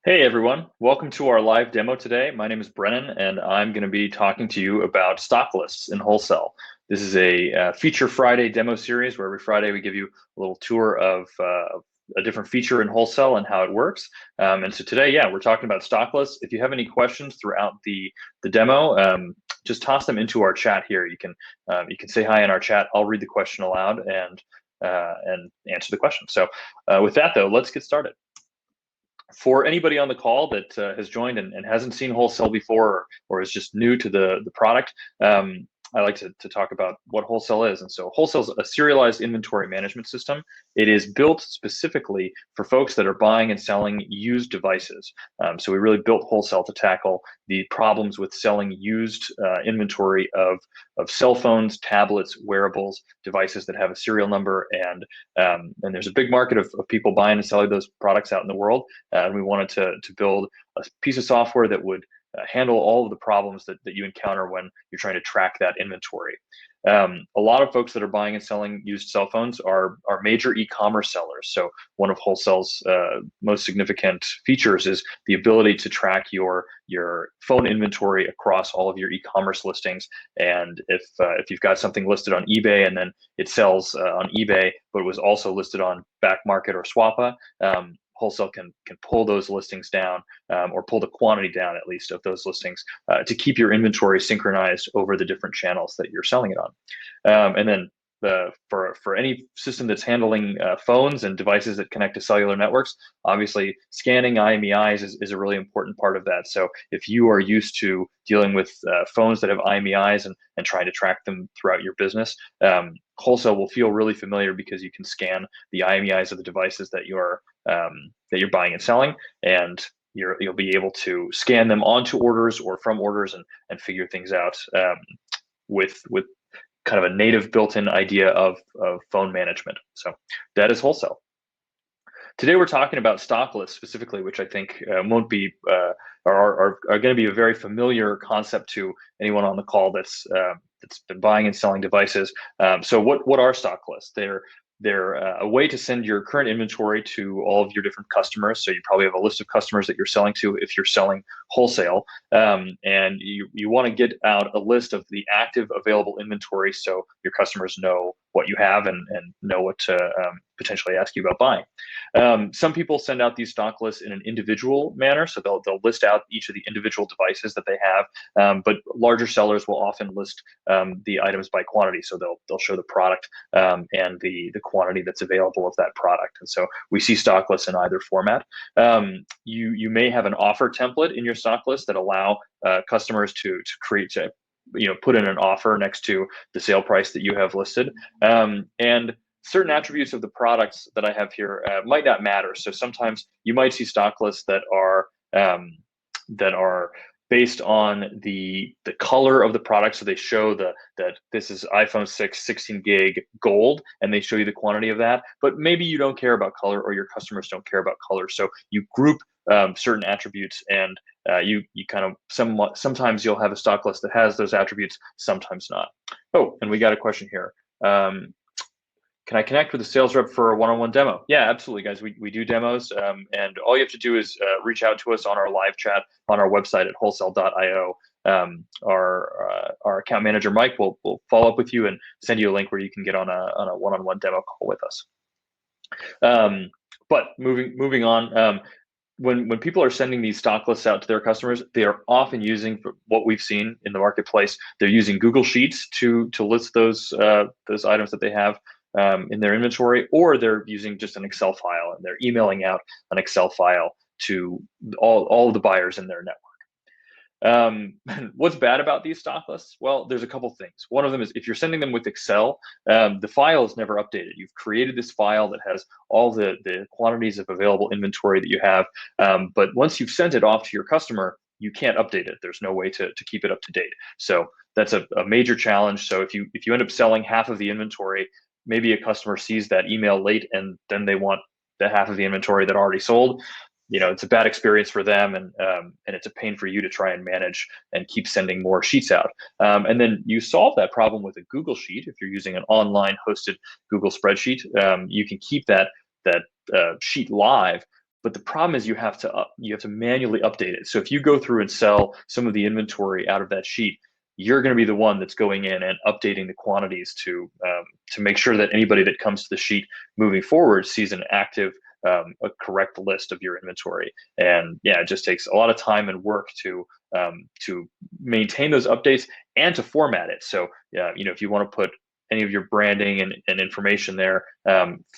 Hey everyone, welcome to our live demo today. My name is Brennan and I'm going to be talking to you about stock lists in wholesale. This is a Feature Friday demo series where every Friday we give you a little tour of a different feature in wholesale and how it works. And so today, yeah, we're talking about stock lists. If you have any questions throughout the demo, just toss them into our chat here. You can say hi in our chat. I'll read the question aloud and answer the question. So with that though, let's get started. For anybody on the call that has joined and hasn't seen wholesale before or is just new to the product, I like to talk about what wholesale is. And so wholesale is a serialized inventory management system. It is built specifically for folks that are buying and selling used devices. So we really built wholesale to tackle the problems with selling used inventory of cell phones, tablets, wearables, devices that have a serial number, and there's a big market of people buying and selling those products out in the world. And we wanted to build a piece of software that would handle all of the problems that you encounter when you're trying to track that inventory. A lot of folks that are buying and selling used cell phones are major e-commerce sellers. So one of wholesale's most significant features is the ability to track your phone inventory across all of your e-commerce listings. And if you've got something listed on eBay and then it sells on eBay, but was also listed on Back Market or Swappa, wholesale can pull those listings down, or pull the quantity down at least of those listings, to keep your inventory synchronized over the different channels that you're selling it on. And then for any system that's handling phones and devices that connect to cellular networks, obviously scanning IMEIs is a really important part of that. So if you are used to dealing with phones that have IMEIs and trying to track them throughout your business, wholesale will feel really familiar because you can scan the IMEIs of the devices that you're buying and selling, and you'll be able to scan them onto orders or from orders and figure things out with kind of a native built-in idea of phone management. So that is wholesale. Today we're talking about stock lists specifically, which I think won't be are going to be a very familiar concept to anyone on the call that's been buying and selling devices. So what are stock lists? They're a way to send your current inventory to all of your different customers. So you probably have a list of customers that you're selling to if you're selling wholesale, and you want to get out a list of the active available inventory so your customers know what you have and know what to potentially ask you about buying. Some people send out these stock lists in an individual manner, so they'll list out each of the individual devices that they have. But larger sellers will often list the items by quantity, so they'll show the product and the quantity that's available of that product. And so we see stock lists in either format. You may have an offer template in your stock list that allow customers to put in an offer next to the sale price that you have listed. And certain attributes of the products that I have here might not matter. So sometimes you might see stock lists that are based on the color of the product. So they show that this is iPhone 6 16 gig gold, and they show you the quantity of that. But maybe you don't care about color, or your customers don't care about color. So you group certain attributes, and you kind of sometimes you'll have a stock list that has those attributes, sometimes not. Oh, and we got a question here. Can I connect with a sales rep for a one-on-one demo? Yeah, absolutely, guys. We do demos, and all you have to do is reach out to us on our live chat on our website at WholeCell.io. Our account manager Mike will follow up with you and send you a link where you can get on a one-on-one demo call with us. But moving on. When people are sending these stock lists out to their customers, they are often using, for what we've seen in the marketplace, they're using Google Sheets to list those items that they have in their inventory, or they're using just an Excel file and they're emailing out an Excel file to all of the buyers in their network. What's bad about these stock lists? Well, there's a couple things. One of them is if you're sending them with Excel, the file is never updated. You've created this file that has all the quantities of available inventory that you have, but once you've sent it off to your customer, you can't update it. There's no way to keep it up to date. So that's a major challenge. So if you end up selling half of the inventory, maybe a customer sees that email late and then they want the half of the inventory that already sold. It's a bad experience for them, and it's a pain for you to try and manage and keep sending more sheets out. And then you solve that problem with a Google Sheet. If you're using an online hosted Google spreadsheet, you can keep that sheet live, But the problem is you have to manually update it. So if you go through and sell some of the inventory out of that sheet, you're going to be the one that's going in and updating the quantities to make sure that anybody that comes to the sheet moving forward sees an active, a correct list of your inventory. And yeah, it just takes a lot of time and work to maintain those updates and to format it. So yeah, if you want to put any of your branding and information there,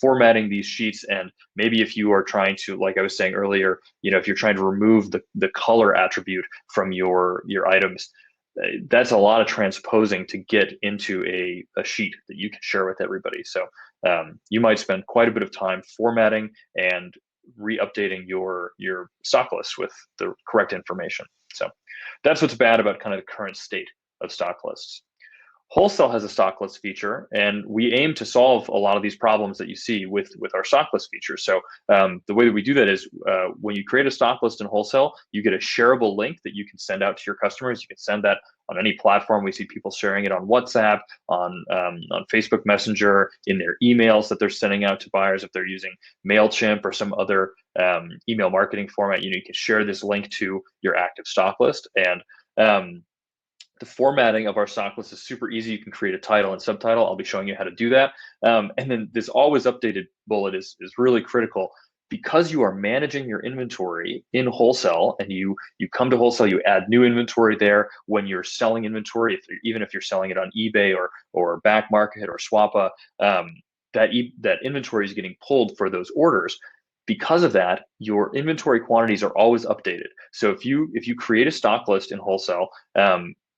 formatting these sheets, and maybe if you are trying to, like I was saying earlier, if you're trying to remove the color attribute from your items, that's a lot of transposing to get into a sheet that you can share with everybody. So you might spend quite a bit of time formatting and re-updating your stock list with the correct information. So that's what's bad about kind of the current state of stock lists. WholeCell has a stock list feature, and we aim to solve a lot of these problems that you see with our stock list feature. So the way that we do that is when you create a stock list in WholeCell, you get a shareable link that you can send out to your customers. You can send that on any platform. We see people sharing it on WhatsApp, on Facebook Messenger, in their emails that they're sending out to buyers. If they're using MailChimp or some other email marketing format, you can share this link to your active stock list. And the formatting of our stock list is super easy. You can create a title and subtitle. I'll be showing you how to do that. And then this always updated bullet is really critical, because you are managing your inventory in WholeCell, and you come to WholeCell, you add new inventory there. When you're selling inventory, even if you're selling it on eBay or Back Market or Swappa, that inventory is getting pulled for those orders. Because of that, your inventory quantities are always updated. So if you create a stock list in WholeCell,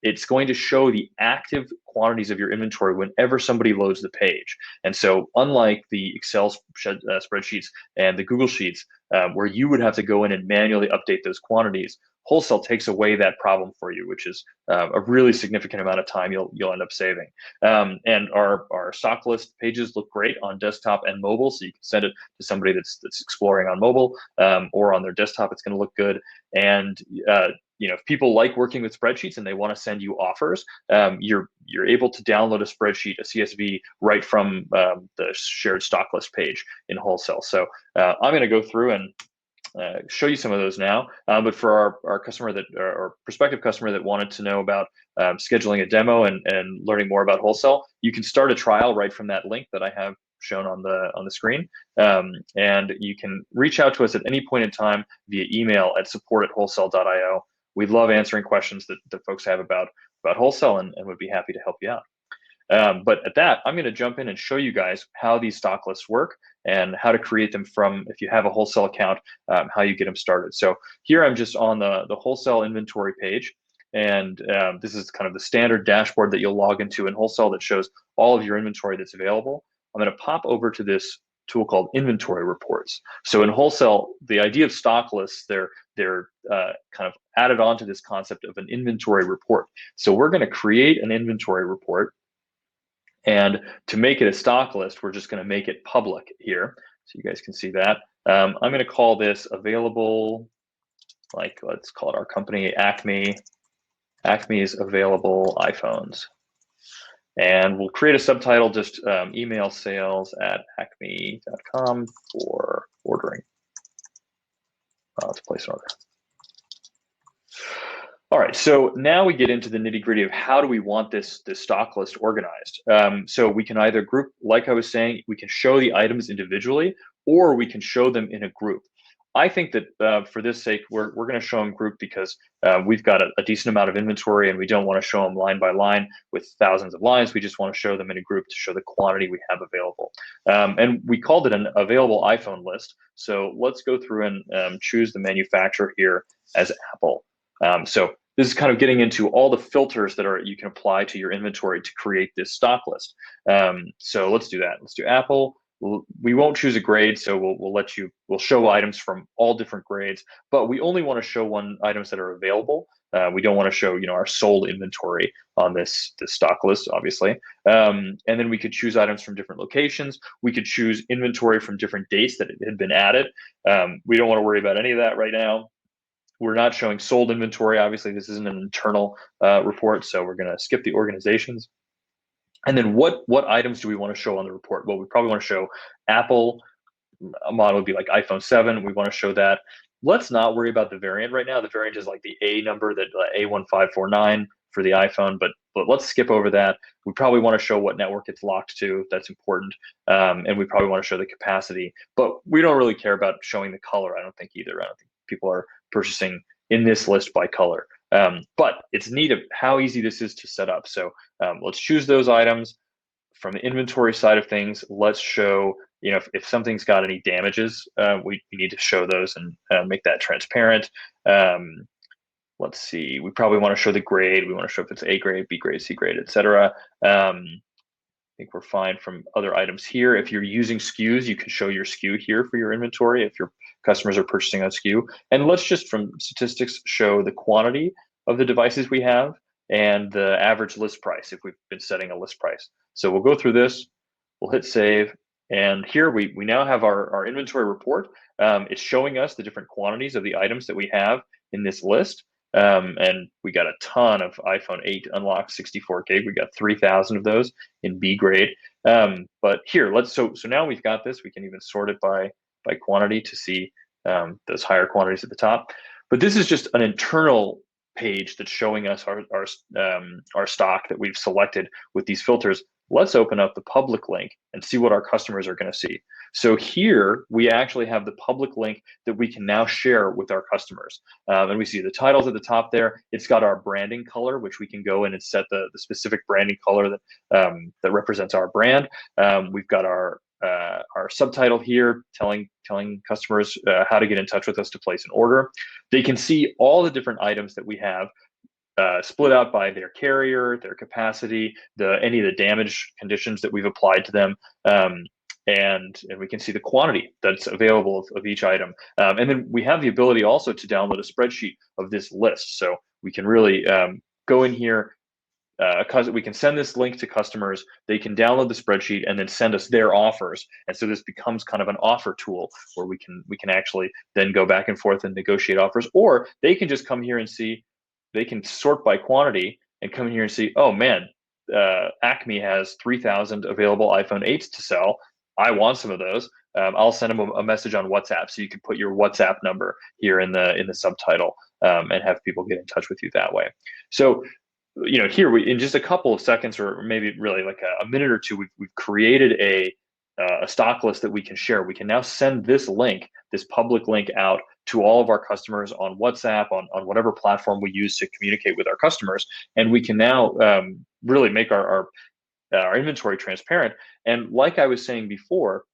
it's going to show the active quantities of your inventory whenever somebody loads the page. And so unlike the Excel spreadsheets and the Google Sheets, where you would have to go in and manually update those quantities, WholeCell takes away that problem for you, which is a really significant amount of time you'll end up saving. And our stock list pages look great on desktop and mobile, so you can send it to somebody that's exploring on mobile, or on their desktop. It's going to look good. And if people like working with spreadsheets and they want to send you offers, you're able to download a spreadsheet, a CSV, right from the shared stock list page in WholeCell. So I'm going to go through and show you some of those now. But for our customer or prospective customer that wanted to know about scheduling a demo and learning more about WholeCell, you can start a trial right from that link that I have shown on the screen. And you can reach out to us at any point in time via email at support@WholeCell.io. We love answering questions that folks have about WholeCell, and would be happy to help you out. But at that, I'm going to jump in and show you guys how these stock lists work and how to create them from, if you have a WholeCell account, how you get them started. So here I'm just on the WholeCell inventory page. And this is kind of the standard dashboard that you'll log into in WholeCell that shows all of your inventory that's available. I'm going to pop over to this tool called inventory reports. So in WholeCell, the idea of stock lists, they're kind of added on to this concept of an inventory report. So we're going to create an inventory report. And to make it a stock list, we're just going to make it public here, so you guys can see that. I'm going to call this available, let's call it our company, Acme's available iPhones. And we'll create a subtitle, just email sales@acme.com for ordering. Let's place an order. All right, so now we get into the nitty-gritty of how do we want this stock list organized. So we can either group, like I was saying, we can show the items individually, or we can show them in a group. I think that for this sake, we're going to show them group because we've got a decent amount of inventory, and we don't want to show them line by line with thousands of lines. We just want to show them in a group to show the quantity we have available. And we called it an available iPhone list. So let's go through and choose the manufacturer here as Apple. So this is kind of getting into all the filters that you can apply to your inventory to create this stock list. So let's do that. Let's do Apple. We won't choose a grade, so we'll show items from all different grades, but we only want to show items that are available. We don't want to show our sold inventory on this stock list, obviously. And then we could choose items from different locations. We could choose inventory from different dates that it had been added. We don't want to worry about any of that right now. We're not showing sold inventory. Obviously, this isn't an internal report, so we're going to skip the organizations. And then what items do we want to show on the report? Well, we probably want to show Apple a model would be like iPhone 7. We want to show that. Let's not worry about the variant right now. The variant is like the A number, that A1549 for the iPhone, but let's skip over that. We probably want to show what network it's locked to. That's important. And we probably want to show the capacity, but we don't really care about showing the color. I don't think either. I don't think people are purchasing in this list by color. But it's neat of how easy this is to set up. So let's choose those items. From the inventory side of things, let's show, if something's got any damages, we need to show those and make that transparent. Let's see, we probably want to show the grade. We want to show if it's A grade, B grade, C grade, etc. I think we're fine from other items here. If you're using SKUs, you can show your SKU here for your inventory if your customers are purchasing on SKU. And let's just, from statistics, show the quantity of the devices we have and the average list price if we've been setting a list price. So we'll go through this, we'll hit save, and here we now have our inventory report. It's showing us the different quantities of the items that we have in this list. And we got a ton of iPhone 8 unlocked 64 gig. We got 3,000 of those in B grade. But here, so now we've got this. We can even sort it by quantity to see those higher quantities at the top. But this is just an internal page that's showing us our stock that we've selected with these filters. Let's open up the public link and see what our customers are going to see. So here we actually have the public link that we can now share with our customers. And we see the titles at the top there. It's got our branding color, which we can go in and set the specific branding color that represents our brand. We've got our subtitle here telling customers how to get in touch with us to place an order. They can see all the different items that we have split out by their carrier, their capacity, any of the damage conditions that we've applied to them, and we can see the quantity that's available of each item. And then we have the ability also to download a spreadsheet of this list. So we can really go in here. We can send this link to customers. They can download the spreadsheet and then send us their offers. And so this becomes kind of an offer tool where we can actually then go back and forth and negotiate offers, or they can just come here and see. They can sort by quantity and come in here and see, oh man, Acme has 3,000 available iPhone 8s to sell. I want some of those. I'll send them a message on WhatsApp. So you can put your WhatsApp number here in the subtitle and have people get in touch with you that way. So, here in just a couple of seconds, or maybe really like a minute or two, we've created a stock list that we can share. We can now send this link, this public link, out to all of our customers on WhatsApp, on whatever platform we use to communicate with our customers, and we can now really make our inventory transparent. And like I was saying before,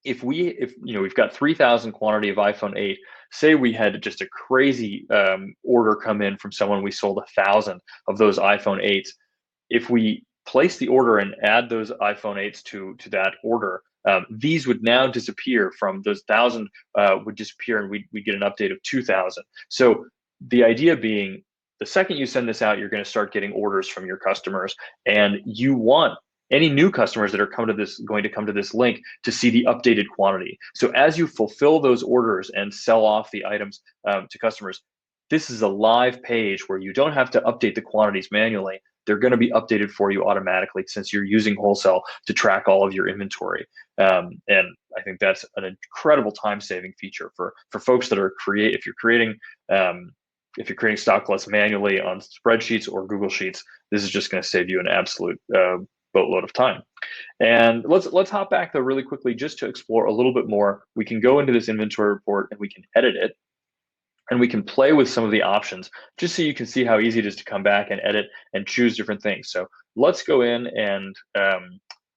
if we've got 3,000 quantity of iPhone 8, say we had just a crazy order come in from someone, we sold 1,000 of those iPhone 8s. If we place the order and add those iPhone 8s to that order, these would now disappear. From those 1,000 would disappear, and we'd get an update of 2,000. So the idea being, the second you send this out, you're going to start getting orders from your customers, and you want any new customers that are going to come to this link to see the updated quantity. So as you fulfill those orders and sell off the items to customers, this is a live page where you don't have to update the quantities manually. They're going to be updated for you automatically, since you're using WholeCell to track all of your inventory. And I think that's an incredible time-saving feature for folks that are if you're creating stock lists manually on spreadsheets or Google Sheets. This is just going to save you an absolute boatload of time. And let's hop back though really quickly, just to explore a little bit more. We can go into this inventory report and we can edit it, and we can play with some of the options, just so you can see how easy it is to come back and edit and choose different things. So let's go in and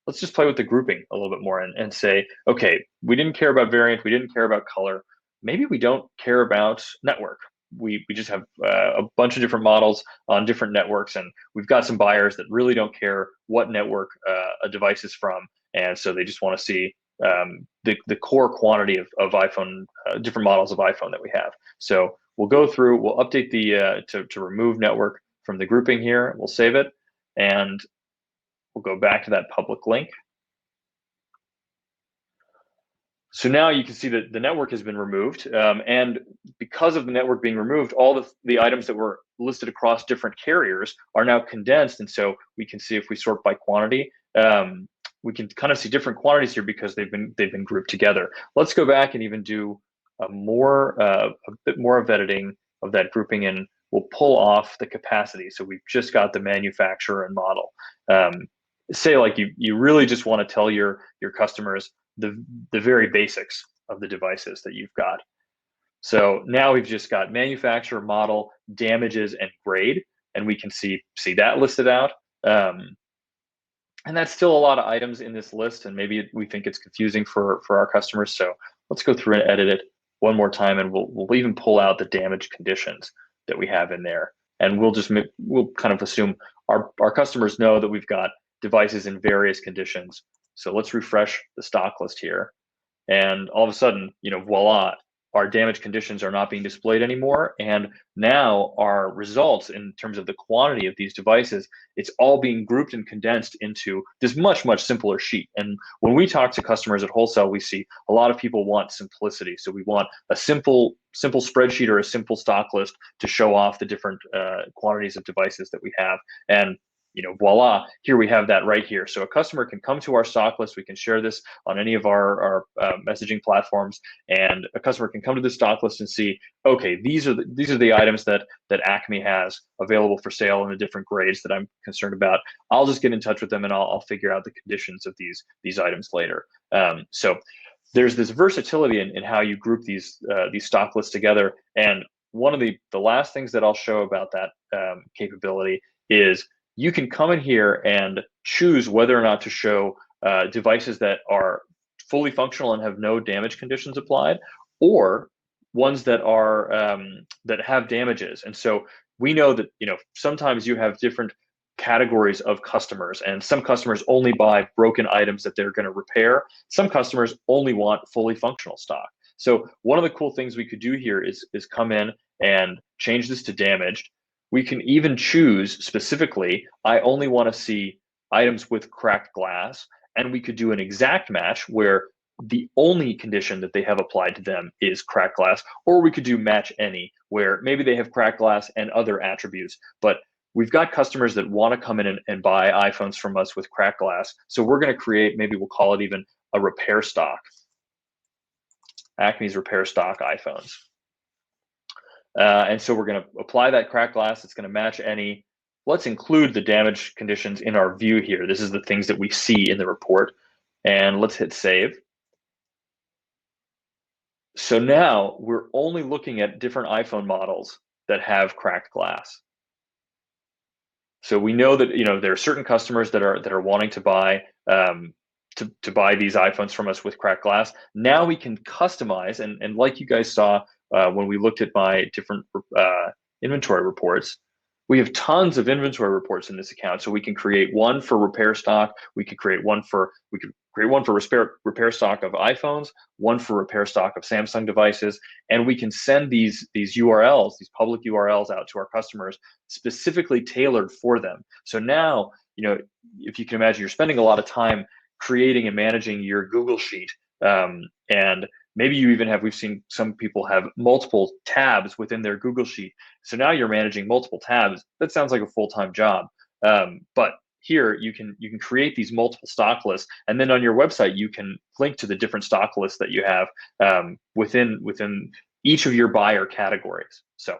let's just play with the grouping a little bit more and say, okay, we didn't care about variant, we didn't care about color, maybe we don't care about network. We just have a bunch of different models on different networks, and we've got some buyers that really don't care what network a device is from, and so they just want to see the core quantity of iPhone, different models of iPhone that we have. So we'll go through, we'll update the to remove network from the grouping here. We'll save it, and we'll go back to that public link. So now you can see that the network has been removed, and because of the network being removed, all the items that were listed across different carriers are now condensed, and so we can see, if we sort by quantity, we can kind of see different quantities here because they've been grouped together. Let's go back and even do a bit more of editing of that grouping, and we'll pull off the capacity. So we've just got the manufacturer and model. Say like you really just want to tell your customers the very basics of the devices that you've got. So now we've just got manufacturer, model, damages, and grade, and we can see that listed out. And that's still a lot of items in this list, and maybe we think it's confusing for our customers. So let's go through and edit it one more time, and we'll even pull out the damage conditions that we have in there, and we'll kind of assume our customers know that we've got devices in various conditions. So let's refresh the stock list here, and all of a sudden, voila, our damage conditions are not being displayed anymore. And now our results in terms of the quantity of these devices, it's all being grouped and condensed into this much, much simpler sheet. And when we talk to customers at WholeCell, we see a lot of people want simplicity. So we want a simple spreadsheet or a simple stock list to show off the different quantities of devices that we have. And voila, here we have that right here. So a customer can come to our stock list. We can share this on any of our messaging platforms, and a customer can come to the stock list and see, okay, these are the items that Acme has available for sale in the different grades that I'm concerned about. I'll just get in touch with them, and I'll figure out the conditions of these items later. So there's this versatility in how you group these stock lists together. And one of the last things that I'll show about that capability is you can come in here and choose whether or not to show devices that are fully functional and have no damage conditions applied, or ones that are that have damages. And so we know that sometimes you have different categories of customers, and some customers only buy broken items that they're going to repair. Some customers only want fully functional stock. So one of the cool things we could do here is come in and change this to damaged. We can even choose specifically, I only want to see items with cracked glass, and we could do an exact match where the only condition that they have applied to them is cracked glass, or we could do match any, where maybe they have cracked glass and other attributes, but we've got customers that want to come in and buy iPhones from us with cracked glass. So we're going to create, maybe we'll call it even a repair stock, Acme's repair stock iPhones. And so we're going to apply that cracked glass. It's going to match any. Let's include the damage conditions in our view here. This is the things that we see in the report. And let's hit save. So now we're only looking at different iPhone models that have cracked glass. So we know that there are certain customers that are wanting to buy to buy these iPhones from us with cracked glass. Now we can customize, and like you guys saw when we looked at my different inventory reports, we have tons of inventory reports in this account. So we can create one for repair stock. We could create one for repair stock of iPhones, one for repair stock of Samsung devices, and we can send these URLs, these public URLs, out to our customers specifically tailored for them. So now, if you can imagine, you're spending a lot of time creating and managing your Google Sheet, and maybe you even we've seen some people have multiple tabs within their Google Sheet. So now you're managing multiple tabs. That sounds like a full-time job. But here you can create these multiple stock lists, and then on your website you can link to the different stock lists that you have within each of your buyer categories. So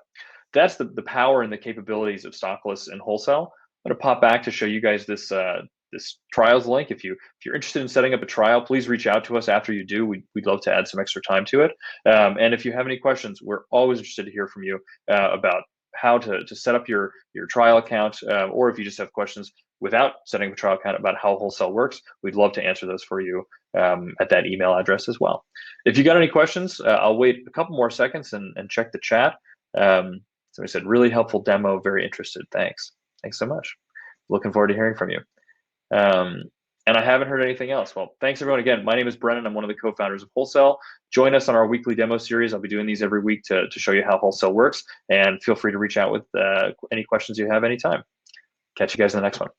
that's the power and the capabilities of stock lists in WholeCell. I'm going to pop back to show you guys this trials link. If you're interested in setting up a trial, please reach out to us after you do. We'd love to add some extra time to it. And if you have any questions, we're always interested to hear from you about how to set up your trial account, or if you just have questions without setting up a trial account about how WholeCell works, we'd love to answer those for you at that email address as well. If you got any questions, I'll wait a couple more seconds and check the chat. So we said, really helpful demo, very interested. Thanks so much. Looking forward to hearing from you. And I haven't heard anything else. Well, thanks everyone again. My name is Brennan. I'm one of the co-founders of WholeCell. Join us on our weekly demo series. I'll be doing these every week to show you how WholeCell works, and feel free to reach out with any questions you have anytime. Catch you guys in the next one.